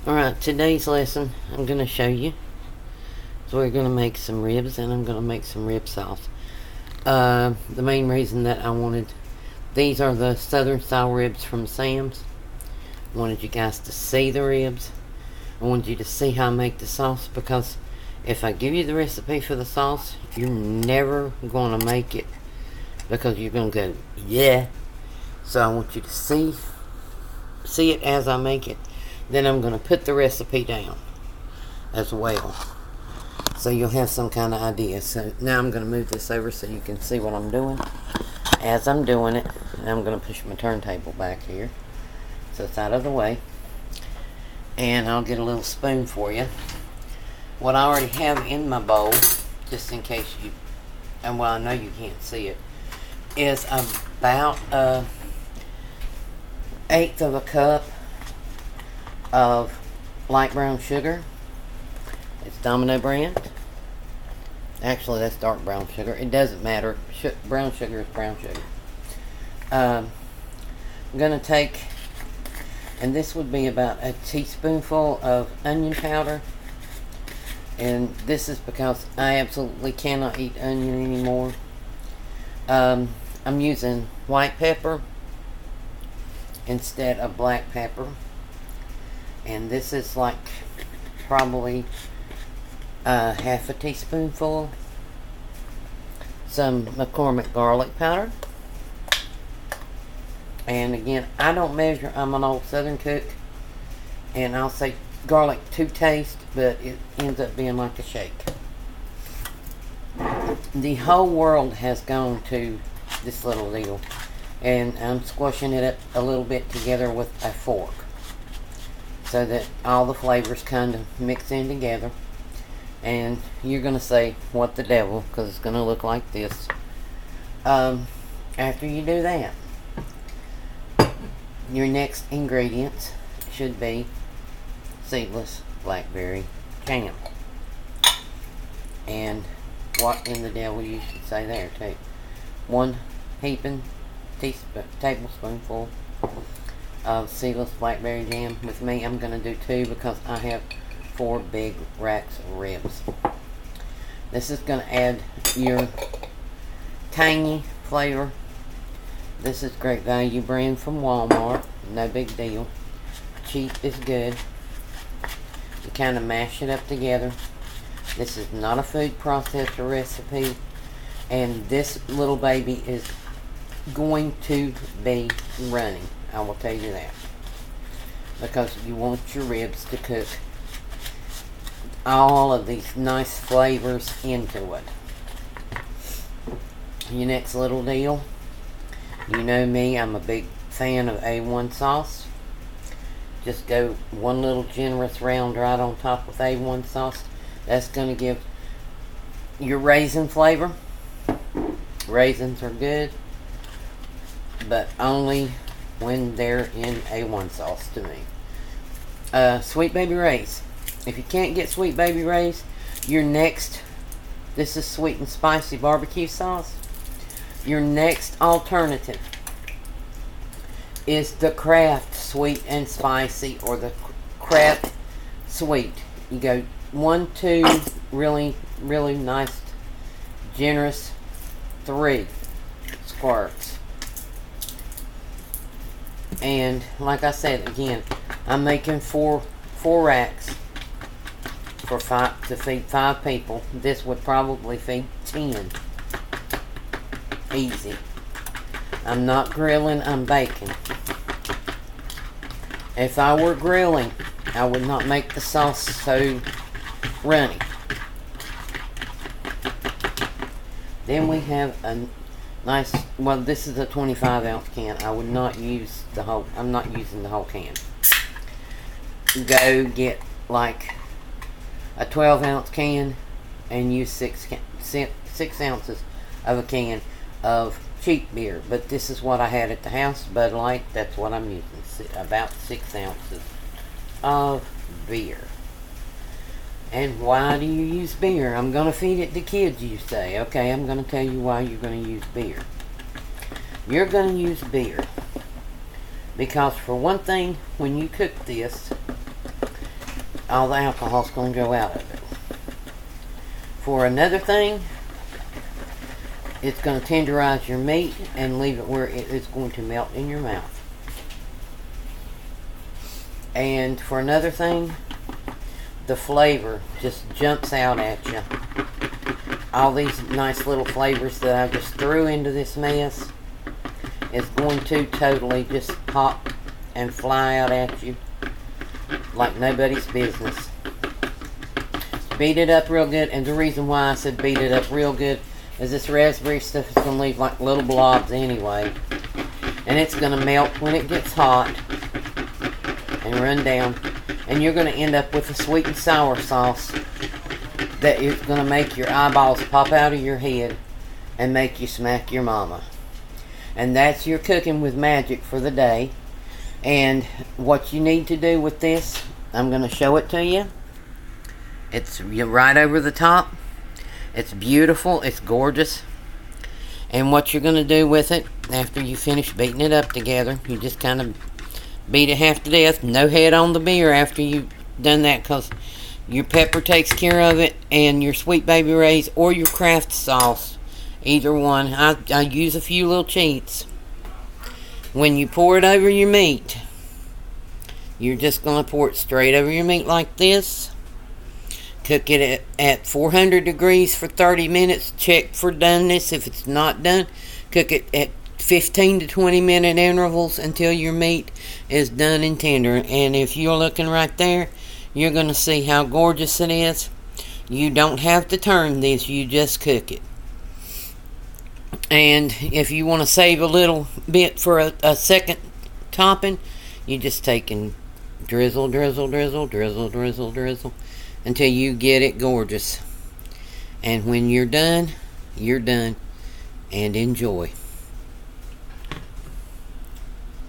Alright, today's lesson I'm going to show you. So we're going to make some ribs, and I'm going to make some rib sauce. The main reason that I wanted, these are the southern style ribs from Sam's. I wanted you guys to see the ribs. I wanted you to see how I make the sauce, because if I give you the recipe for the sauce, you're never going to make it, because you're going to go, yeah. So I want you to see it as I make it. Then I'm going to put the recipe down as well, so you'll have some kind of idea. So now I'm going to move this over so you can see what I'm doing. As I'm doing it, I'm going to push my turntable back here so it's out of the way. And I'll get a little spoon for you. What I already have in my bowl, just in case you, and well, I know you can't see it, is about 1/8 of a cup of light brown sugar. It's Domino brand. Actually, that's dark brown sugar. It doesn't matter. Brown sugar is brown sugar. I'm going to take, and this would be about a teaspoonful of onion powder. And this is because I absolutely cannot eat onion anymore. I'm using white pepper instead of black pepper. And this is like probably half a teaspoonful. Some McCormick garlic powder. And again, I don't measure. I'm an old Southern cook, and I'll say garlic to taste, but it ends up being like a shake. The whole world has gone to this little deal, and I'm squishing it up a little bit together with a fork, so that all the flavors kind of mix in together. And you're going to say, what the devil, because it's going to look like this. After you do that, your next ingredients should be seedless blackberry jam. And what in the devil, you should say there, take 1 heaping tablespoonful of seedless blackberry jam. With me, I'm going to do 2 because I have 4 big racks of ribs. This is going to add your tangy flavor. This is Great Value brand from Walmart. No big deal. Cheap is good. You kind of mash it up together. This is not a food processor recipe. And this little baby is going to be running. I will tell you that. Because you want your ribs to cook all of these nice flavors into it. Your next little deal. You know me, I'm a big fan of A1 sauce. Just go 1 little generous round right on top with A1 sauce. That's going to give your raisin flavor. Raisins are good, but only when they're in A1 sauce to me. Sweet Baby Ray's. If you can't get Sweet Baby Ray's, your next, this is sweet and spicy barbecue sauce. Your next alternative is the Kraft sweet and spicy, or the Kraft sweet. You go 1, 2, really, really nice, generous, 3 squirts. And like I said, again, I'm making 4 racks for 5 to feed 5 people. This would probably feed 10. Easy. I'm not grilling, I'm baking. If I were grilling, I would not make the sauce so runny. Then we have a nice, well, this is a 25-ounce can. I would not use the whole, I'm not using the whole can. Go get like a 12-ounce can and use 6 ounces of a can of cheap beer. But this is what I had at the house, Bud Light. That's what I'm using. About 6 ounces of beer. And why do you use beer? I'm going to feed it to kids, you say. Okay, I'm going to tell you why you're going to use beer. You're going to use beer because, for one thing, when you cook this, all the alcohol's going to go out of it. For another thing, it's going to tenderize your meat and leave it where it is going to melt in your mouth. And for another thing, the flavor just jumps out at you. All these nice little flavors that I just threw into this mess is going to totally just pop and fly out at you like nobody's business. Beat it up real good, and the reason why I said beat it up real good is this raspberry stuff is going to leave like little blobs anyway. And it's going to melt when it gets hot and run down. And you're going to end up with a sweet and sour sauce that is going to make your eyeballs pop out of your head and make you smack your mama. And that's your cooking with magic for the day. And what you need to do with this, I'm going to show it to you. It's right over the top. It's beautiful. It's gorgeous. And what you're going to do with it, after you finish beating it up together, you just kind of beat it half to death. No head on the beer after you've done that, because your pepper takes care of it, and your Sweet Baby Ray's or your Kraft sauce, either one. I use a few little cheats. When you pour it over your meat, you're just going to pour it straight over your meat like this. Cook it at 400 degrees for 30 minutes. Check for doneness. If it's not done, cook it at 15 to 20 minute intervals until your meat is done and tender. And if you're looking right there, you're going to see how gorgeous it is. You don't have to turn this, you just cook it. And if you want to save a little bit for a second topping, you just take and drizzle, drizzle, drizzle, drizzle, drizzle, drizzle until you get it gorgeous. And when you're done, and enjoy.